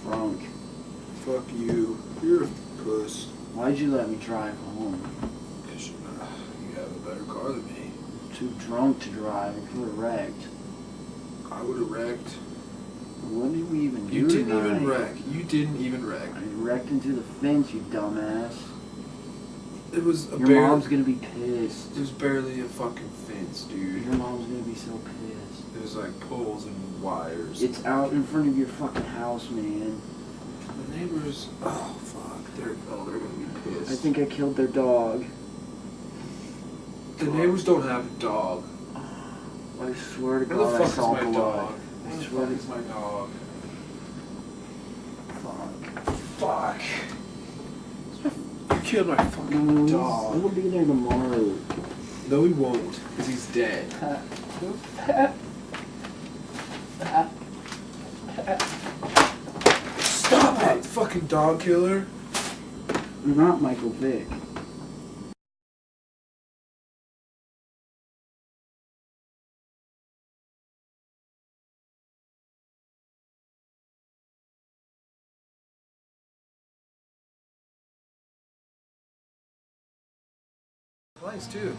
drunk. Fuck you. You're a puss. Why'd you let me drive home? Because you have a better car than me. Too drunk to drive. You were wrecked. I would have wrecked. What did we even do You didn't tonight? even wreck. You didn't even wreck. I wrecked into the fence, you dumbass. It was a Your mom's gonna be pissed. It was barely a fucking fence, dude. Your mom's gonna be so pissed. It was like poles and wires. It's out in front of your fucking house, man. The neighbors. Oh fuck. They're gonna be pissed. I think I killed their dog. The neighbors don't have a dog. I swear to Where God, the I fuck saw is my blood. dog? Where the fuck is my dog? Fuck. You killed my fucking dog. He'll be there tomorrow. No, he won't, because he's dead. Stop it, fucking dog killer. You're not Michael Vick. Nice too.